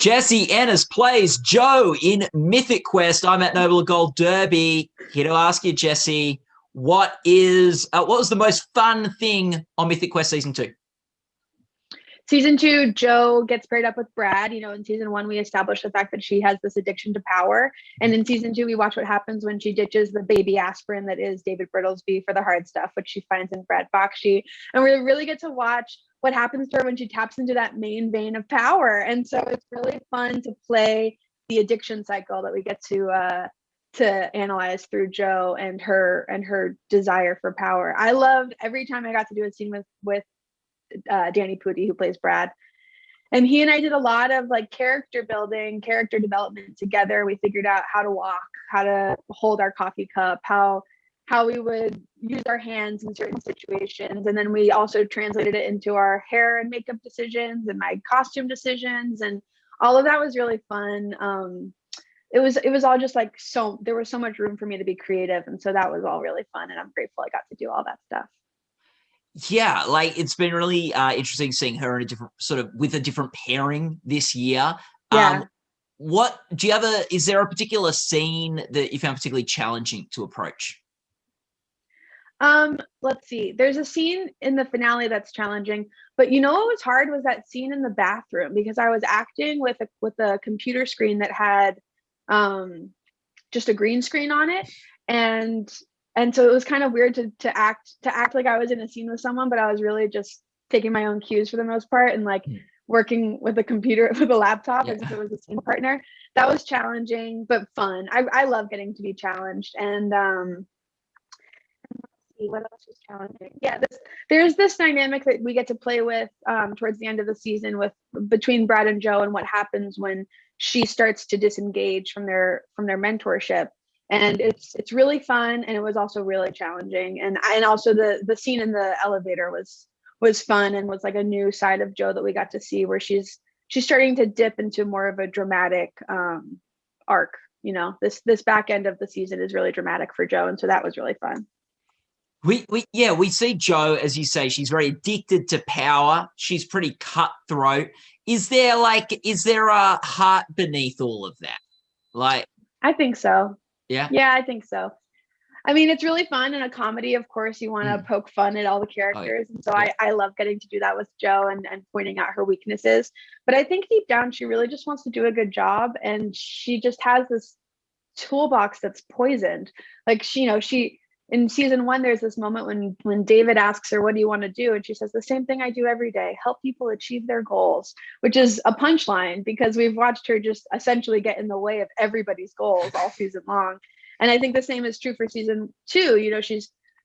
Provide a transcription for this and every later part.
Jessie Ennis plays Joe in Mythic Quest. I'm at Noble Gold Derby. Here to ask you, Jessie, what was the most fun thing on Mythic Quest Season 2? Season 2, Joe gets paired up with Brad. In Season 1, we established the fact that she has this addiction to power. And in Season 2, we watch what happens when she ditches the baby aspirin that is David Brittlesby for the hard stuff, which she finds in Brad Bakshi. And we really get to watch what happens to her when she taps into that main vein of power. And so it's really fun to play the addiction cycle that we get to analyze through Joe and her desire for power. I loved every time I got to do a scene with Danny Pudi, who plays Brad, and he and I did a lot of character building, character development together. We figured out how to walk, how to hold our coffee cup, how we would use our hands in certain situations, and then we also translated it into our hair and makeup decisions and my costume decisions, and all of that was really fun. It was all just there was so much room for me to be creative, and so that was all really fun, and I'm grateful I got to do all that stuff. Yeah, it's been really interesting seeing her in a different with a different pairing this year. Yeah. Is there a particular scene that you found particularly challenging to approach? Let's see. There's a scene in the finale that's challenging, but what was hard was that scene in the bathroom, because I was acting with a computer screen that had just a green screen on it, and so it was kind of weird to act like I was in a scene with someone, but I was really just taking my own cues for the most part and working with a computer, with a laptop, as if it was a scene partner. That was challenging, but fun. I love getting to be challenged. And let's see, what else was challenging? Yeah, there's this dynamic that we get to play with towards the end of the season between Brad and Joe, and what happens when she starts to disengage from their mentorship. And it's really fun, and it was also really challenging. And also the scene in the elevator was fun, and was a new side of Joe that we got to see, where she's starting to dip into more of a dramatic arc. This back end of the season is really dramatic for Joe, and so that was really fun. We see Joe, as you say, she's very addicted to power. She's pretty cutthroat. Is there a heart beneath all of that? I think so. Yeah, I think so. I mean, it's really fun. In a comedy, of course, you want to poke fun at all the characters. And so I love getting to do that with Joe and pointing out her weaknesses. But I think deep down, she really just wants to do a good job. And she just has this toolbox that's poisoned. In Season 1, there's this moment when David asks her, "What do you want to do?" And she says, "The same thing I do every day, help people achieve their goals," which is a punchline, because we've watched her just essentially get in the way of everybody's goals all season long. And I think the same is true for Season 2.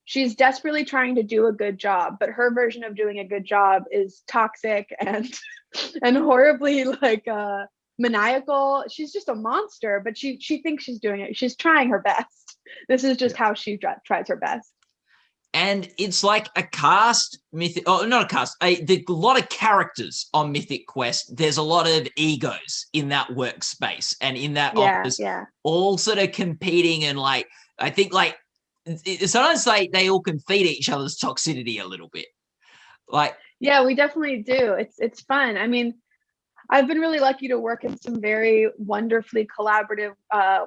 She's desperately trying to do a good job, but her version of doing a good job is toxic and horribly maniacal. She's just a monster, but she thinks she's doing it. She's trying her best. This is just how she tries her best. And it's like a cast, not a cast, a lot of characters on Mythic Quest. There's a lot of egos in that workspace and in that office, all sort of competing. And I think sometimes they all can feed each other's toxicity a little bit. Yeah, we definitely do. It's fun. I mean, I've been really lucky to work in some very wonderfully collaborative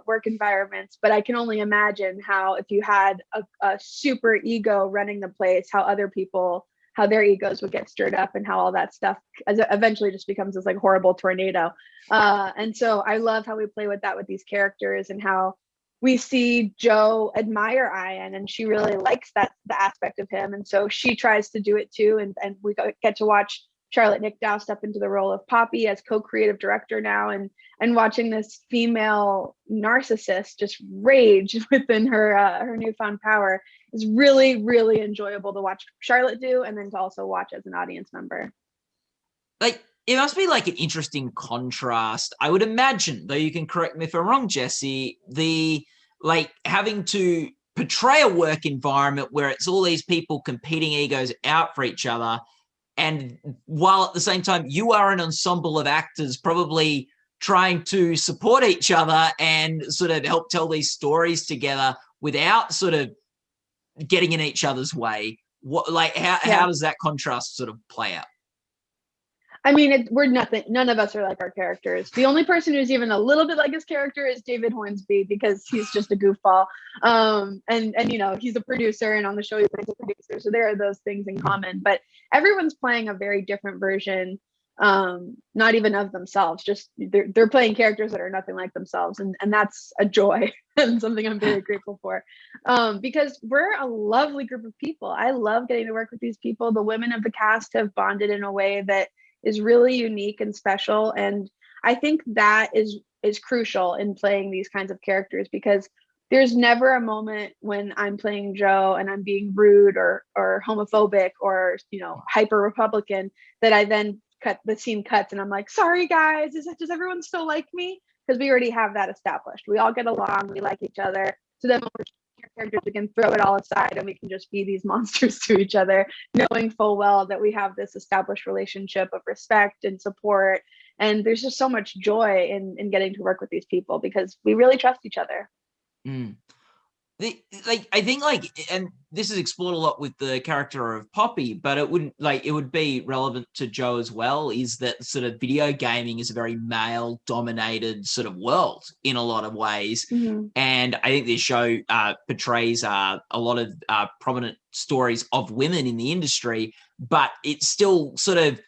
work environments, but I can only imagine how, if you had a super ego running the place, how their egos would get stirred up, and how all that stuff eventually just becomes this horrible tornado. And so I love how we play with that with these characters, and how we see Joe admire Ian, and she really likes the aspect of him. And so she tries to do it too. And we get to watch Charlotte Nickdow step into the role of Poppy as co-creative director now, and watching this female narcissist just rage within her newfound power is really, really enjoyable to watch Charlotte do, and then to also watch as an audience member. It must be an interesting contrast, I would imagine, though you can correct me if I'm wrong, Jessie, having to portray a work environment where it's all these people competing egos out for each other, and while at the same time you are an ensemble of actors probably trying to support each other and sort of help tell these stories together without sort of getting in each other's way. How does that contrast sort of play out? I mean, we're nothing. None of us are like our characters. The only person who's even a little bit like his character is David Hornsby, because he's just a goofball. And you know, he's a producer, and on the show he plays a producer. So there are those things in common. But everyone's playing a very different version, not even of themselves. Just they're playing characters that are nothing like themselves, and that's a joy and something I'm very grateful for. Because we're a lovely group of people. I love getting to work with these people. The women of the cast have bonded in a way that is really unique and special, and I think that is crucial in playing these kinds of characters, because there's never a moment when I'm playing Joe and I'm being rude or homophobic or, you know, hyper Republican, that I then the scene cuts and I'm like, sorry guys, does everyone still like me? Because we already have that established. We all get along, we like each other. So then when we're characters, we can throw it all aside and we can just be these monsters to each other, knowing full well that we have this established relationship of respect and support. And there's just so much joy in getting to work with these people, because we really trust each other. Mm. I think, and this is explored a lot with the character of Poppy, but it would be relevant to Joe as well, is that sort of video gaming is a very male dominated sort of world in a lot of ways. Mm-hmm. And I think this show portrays a lot of prominent stories of women in the industry, but it's still sort of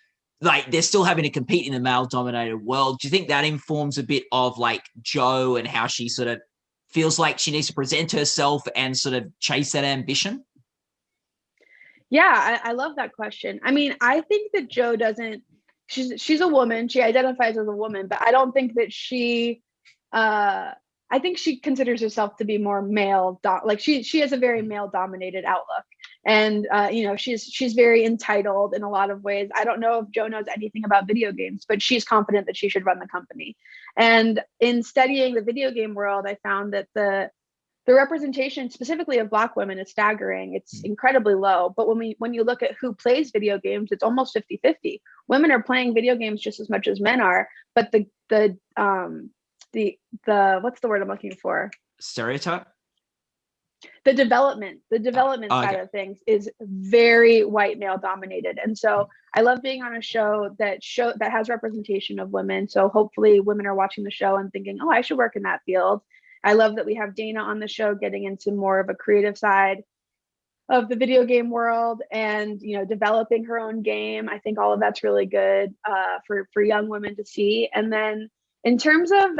like they're still having to compete in a male dominated world. Do you think that informs a bit of like Joe and how she sort of feels like she needs to present herself and sort of chase that ambition? Yeah, I love that question. I mean, I think that Joe she's a woman. She identifies as a woman, but I don't think that I think she considers herself to be more male. Like she has a very male dominated outlook. And, you know, she's very entitled in a lot of ways. I don't know if Joe knows anything about video games, but she's confident that she should run the company. And in studying the video game world, I found that the representation specifically of Black women is staggering. It's incredibly low. But when you look at who plays video games, it's almost 50-50. Women are playing video games just as much as men are. But the what's the word I'm looking for? Stereotype? The development side of things is very white male dominated. And so I love being on a show that has representation of women. So hopefully women are watching the show and thinking, oh, I should work in that field. I love that we have Dana on the show getting into more of a creative side of the video game world and, you know, developing her own game. I think all of that's really good for young women to see. And then in terms of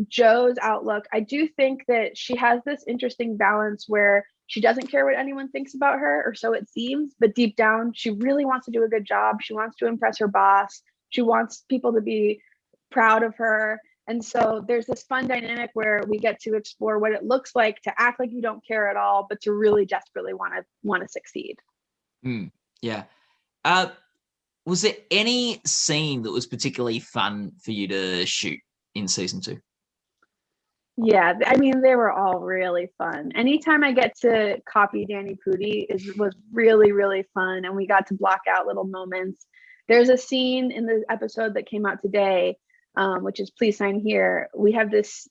Joe's outlook, I do think that she has this interesting balance where she doesn't care what anyone thinks about her, or so it seems, but deep down, she really wants to do a good job. She wants to impress her boss. She wants people to be proud of her. And so there's this fun dynamic where we get to explore what it looks like to act like you don't care at all, but to really desperately want to succeed. Yeah. Was there any scene that was particularly fun for you to shoot in season 2? Yeah, I mean, they were all really fun. Anytime I get to copy Danny Pudi was really, really fun. And we got to block out little moments. There's a scene in the episode that came out today, which is Please Sign Here. We have this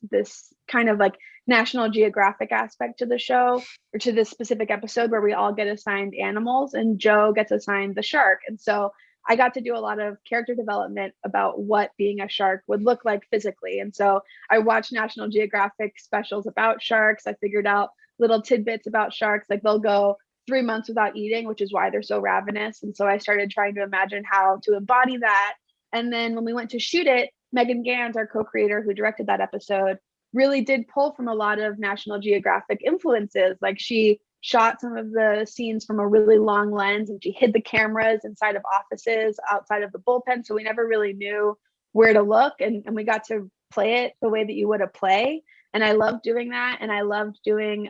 kind of like National Geographic aspect to the show, or to this specific episode, where we all get assigned animals and Joe gets assigned the shark. And so I got to do a lot of character development about what being a shark would look like physically. And so I watched National Geographic specials about sharks. I figured out little tidbits about sharks, like they'll go 3 months without eating, which is why they're so ravenous. And so I started trying to imagine how to embody that. And then when we went to shoot it, Megan Gans, our co-creator who directed that episode, really did pull from a lot of National Geographic influences. Like she shot some of the scenes from a really long lens, and she hid the cameras inside of offices outside of the bullpen, so we never really knew where to look, and we got to play it the way that you would a play. And I loved doing that. And I loved doing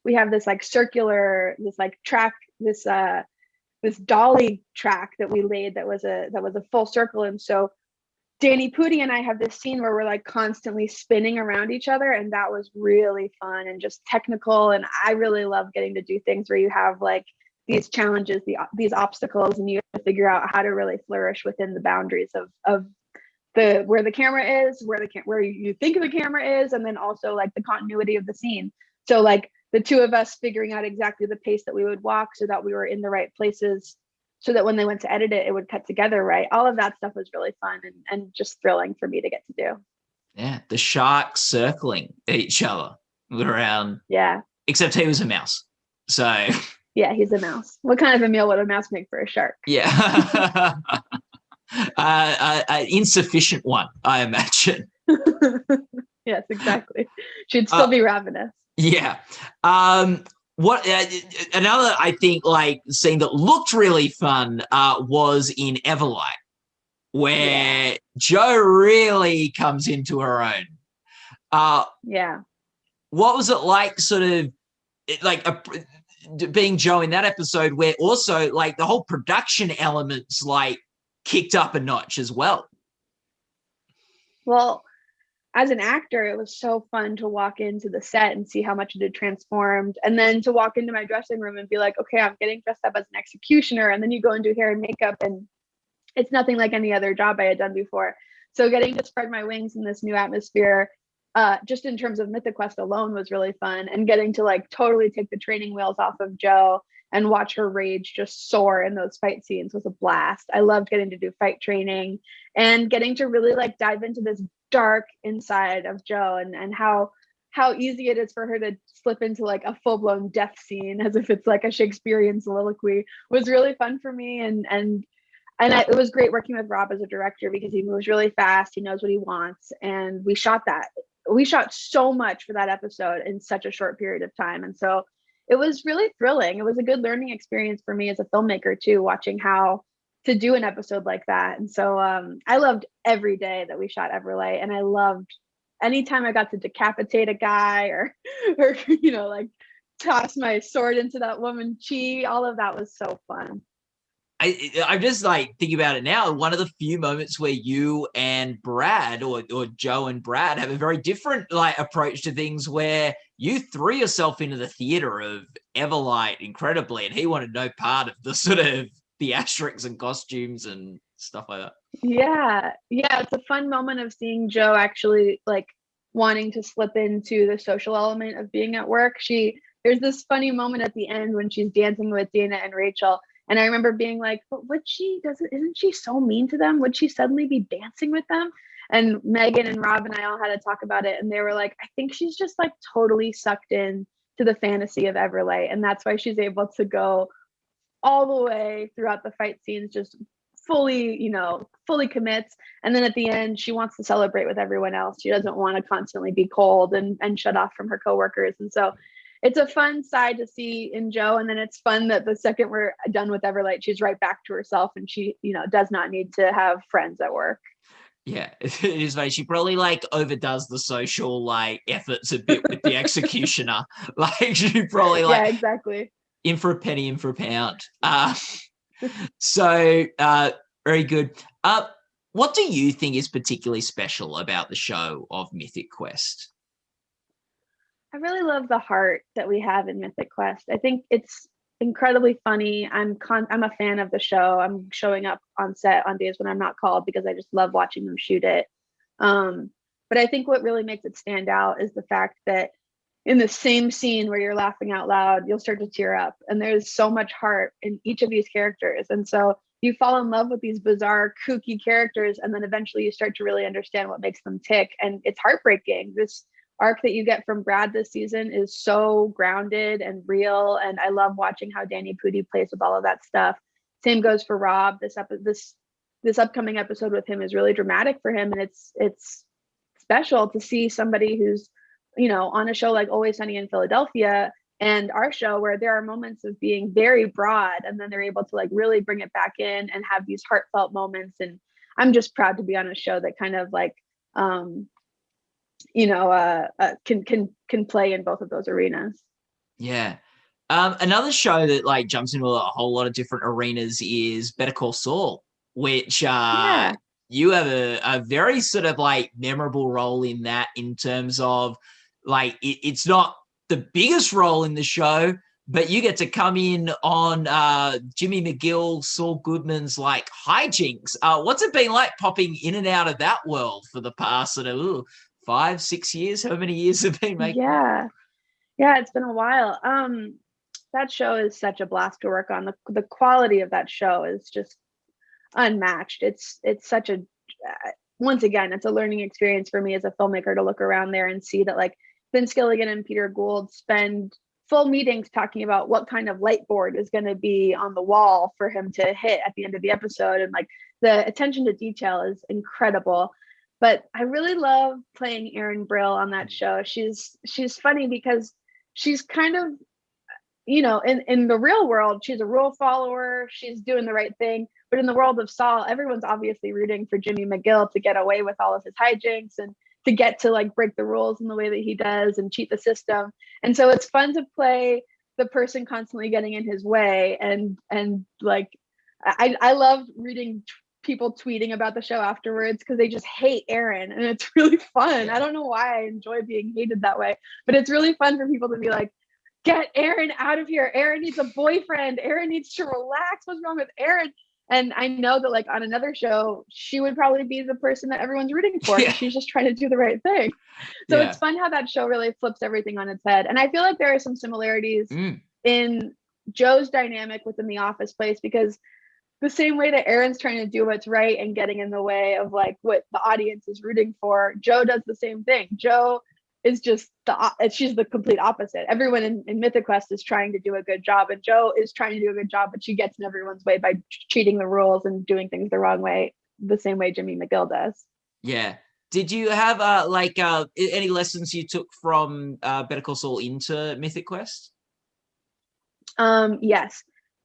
we have this like circular, this like track, this dolly track that we laid that was a full circle. And so Danny Pudi and I have this scene where we're like constantly spinning around each other, and that was really fun and just technical. And I really love getting to do things where you have like these challenges, these obstacles, and you have to figure out how to really flourish within the boundaries of where the camera is, where you think the camera is, and then also like the continuity of the scene. So like the two of us figuring out exactly the pace that we would walk so that we were in the right places so that when they went to edit it, it would cut together right. All of that stuff was really fun and just thrilling for me to get to do. Yeah, the sharks circling each other around. Yeah. Except he was a mouse. So yeah, he's a mouse. What kind of a meal would a mouse make for a shark? Yeah. Insufficient one, I imagine. Yes, exactly. She'd still be ravenous. Yeah. What another, I think, like scene that looked really fun was in Everlight, where Jo really comes into her own. Yeah. What was it like, sort of, like being Jo in that episode, where also like the whole production elements like kicked up a notch as well? Well, as an actor, it was so fun to walk into the set and see how much it had transformed. And then to walk into my dressing room and be like, okay, I'm getting dressed up as an executioner. And then you go and do hair and makeup, and it's nothing like any other job I had done before. So getting to spread my wings in this new atmosphere, just in terms of Mythic Quest alone, was really fun. And getting to like totally take the training wheels off of Jo and watch her rage just soar in those fight scenes was a blast. I loved getting to do fight training and getting to really like dive into this dark inside of Jo and how easy it is for her to slip into like a full-blown death scene as if it's like a Shakespearean soliloquy was really fun for me. It was great working with Rob as a director because he moves really fast. He knows what he wants. And we shot so much for that episode in such a short period of time. And so it was really thrilling. It was a good learning experience for me as a filmmaker too, watching how to do an episode like that. And so I loved every day that we shot Everlight, and I loved anytime I got to decapitate a guy or like toss my sword into that woman Chi. All of that was so fun. I'm just like thinking about it now. One of the few moments where you and Brad, or Jo and Brad, have a very different like approach to things, where you threw yourself into the theater of Everlight incredibly, and he wanted no part of the sort of theatrics and costumes and stuff like that. Yeah, it's a fun moment of seeing Jo actually like wanting to slip into the social element of being at work. There's this funny moment at the end when she's dancing with Dana and Rachel. And I remember being like, but isn't she so mean to them? Would she suddenly be dancing with them? And Megan and Rob and I all had to talk about it. And they were like, I think she's just like totally sucked in to the fantasy of Everlight. And that's why she's able to go all the way throughout the fight scenes, just fully commits. And then at the end, she wants to celebrate with everyone else. She doesn't want to constantly be cold and shut off from her coworkers. And so it's a fun side to see in Jo. And then it's fun that the second we're done with Everlight, she's right back to herself, and she, does not need to have friends at work. Yeah, it is funny. She probably like overdoes the social like efforts a bit with the executioner. Like she probably like, yeah, exactly. In for a penny, in for a pound. So very good. What do you think is particularly special about the show of Mythic Quest? I really love the heart that we have in Mythic Quest. I think it's incredibly funny. I'm a fan of the show. I'm showing up on set on days when I'm not called because I just love watching them shoot it. But I think what really makes it stand out is the fact that in the same scene where you're laughing out loud, you'll start to tear up. And there's so much heart in each of these characters. And so you fall in love with these bizarre, kooky characters, and then eventually you start to really understand what makes them tick. And it's heartbreaking. This arc that you get from Brad this season is so grounded and real. And I love watching how Danny Pudi plays with all of that stuff. Same goes for Rob. This upcoming episode with him is really dramatic for him. And it's special to see somebody who's, on a show like Always Sunny in Philadelphia and our show, where there are moments of being very broad, and then they're able to like really bring it back in and have these heartfelt moments. And I'm just proud to be on a show that kind of like, can play in both of those arenas. Yeah. Another show that like jumps into a whole lot of different arenas is Better Call Saul, which you have a very sort of like memorable role in that, in terms of like it's not the biggest role in the show, but you get to come in on Jimmy McGill, Saul Goodman's like hijinks. What's it been like popping in and out of that world for the past sort of 5-6 years? How many years have been making? Yeah, it's been a while. that show is such a blast to work on. The quality of that show is just unmatched. It's such a once again, it's a learning experience for me as a filmmaker to look around there and see that like Vince Gilligan and Peter Gould spend full meetings talking about what kind of light board is going to be on the wall for him to hit at the end of the episode. And like the attention to detail is incredible. But I really love playing Erin Brill on that show. She's funny because she's kind of, in the real world, she's a rule follower. She's doing the right thing. But in the world of Saul, everyone's obviously rooting for Jimmy McGill to get away with all of his hijinks and to get to like break the rules in the way that he does and cheat the system. And so it's fun to play the person constantly getting in his way. And like, I love reading people tweeting about the show afterwards because they just hate Erin, and it's really fun. I don't know why I enjoy being hated that way, but it's really fun for people to be like, get Erin out of here. Erin needs a boyfriend. Erin needs to relax. What's wrong with Erin? And I know that like on another show, she would probably be the person that everyone's rooting for. Yeah. She's just trying to do the right thing. So It's fun how that show really flips everything on its head. And I feel like there are some similarities in Joe's dynamic within the Office place, because the same way that Erin's trying to do what's right and getting in the way of like what the audience is rooting for, Joe does the same thing. Joe is just she's the complete opposite. Everyone in Mythic Quest is trying to do a good job, and Joe is trying to do a good job, but she gets in everyone's way by cheating the rules and doing things the wrong way, the same way Jimmy McGill does. Yeah. Did you have any lessons you took from Better Call Saul into Mythic Quest? Yes.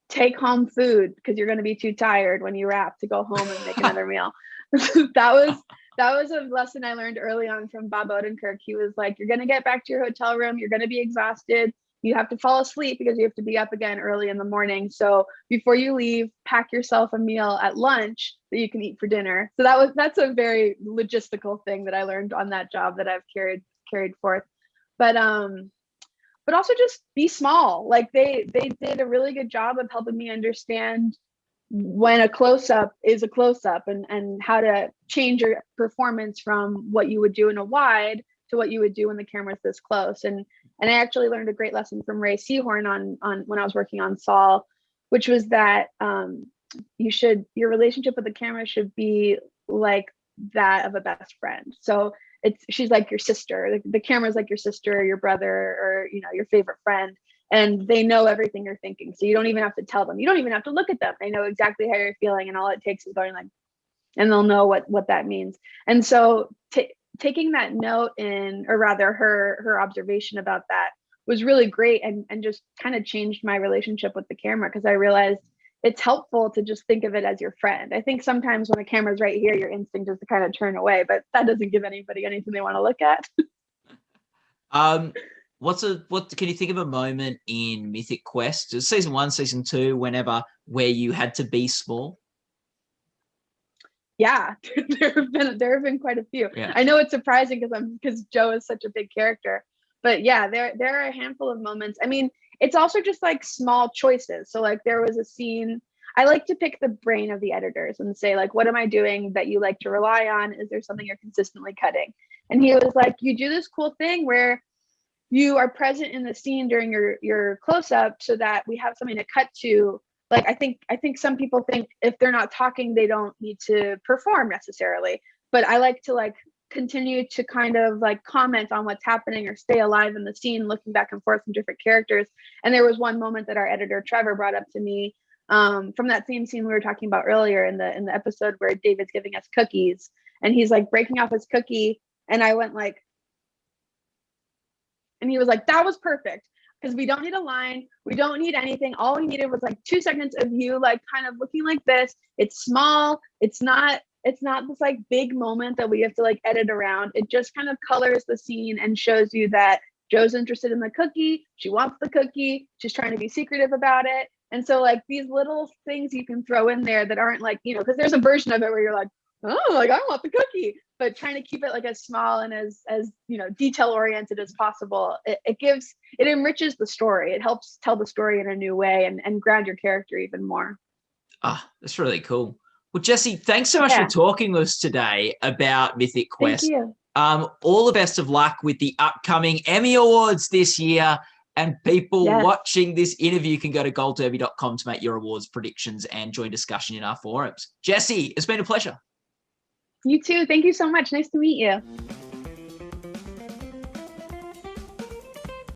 Take home food, because you're going to be too tired when you wrap to go home and make another meal. That was a lesson I learned early on from Bob Odenkirk. He was like, you're going to get back to your hotel room. You're going to be exhausted. You have to fall asleep because you have to be up again early in the morning. So before you leave, pack yourself a meal at lunch that you can eat for dinner. So that's a very logistical thing that I learned on that job that I've carried forth. But also just be small. Like they did a really good job of helping me understand when a close-up is a close-up and how to change your performance from what you would do in a wide to what you would do when the camera's this close. And I actually learned a great lesson from Ray Seahorn on when I was working on Saul, which was that your relationship with the camera should be like that of a best friend. So she's like your sister. The camera's like your sister or your brother or your favorite friend. And they know everything you're thinking. So you don't even have to tell them. You don't even have to look at them. They know exactly how you're feeling. And all it takes is going like, and they'll know what that means. And so taking that note or rather her observation about that was really great and just kind of changed my relationship with the camera, because I realized it's helpful to just think of it as your friend. I think sometimes when the camera's right here, your instinct is to kind of turn away, but that doesn't give anybody anything they want to look at. What can you think of a moment in Mythic Quest, season 1, season 2, whenever, where you had to be small? Yeah, there have been quite a few. Yeah. I know it's surprising because Joe is such a big character, but yeah, there are a handful of moments. I mean, it's also just like small choices. So like there was a scene, I like to pick the brain of the editors and say like, what am I doing that you like to rely on? Is there something you're consistently cutting? And he was like, you do this cool thing where you are present in the scene during your close-up so that we have something to cut to. Like, I think some people think if they're not talking, they don't need to perform necessarily. But I like to like continue to kind of like comment on what's happening or stay alive in the scene, looking back and forth from different characters. And there was one moment that our editor Trevor brought up to me from that same scene we were talking about earlier in the episode where David's giving us cookies and he's like breaking off his cookie. And I went like, and he was like, that was perfect. Because we don't need a line. We don't need anything. All we needed was like 2 seconds of you like kind of looking like this. It's small. It's not this like big moment that we have to like edit around. It just kind of colors the scene and shows you that Joe's interested in the cookie. She wants the cookie. She's trying to be secretive about it. And so like these little things you can throw in there that aren't like, because there's a version of it where you're like, oh, like I want the cookie, but trying to keep it like as small and as detail oriented as possible. It enriches the story. It helps tell the story in a new way and ground your character even more. That's really cool. Well, Jessie, thanks so much for talking with us today about Mythic Quest. Thank you. All the best of luck with the upcoming Emmy Awards this year. And people Yes. watching this interview can go to goldderby.com to make your awards predictions and join discussion in our forums. Jessie, it's been a pleasure. You too. Thank you so much. Nice to meet you.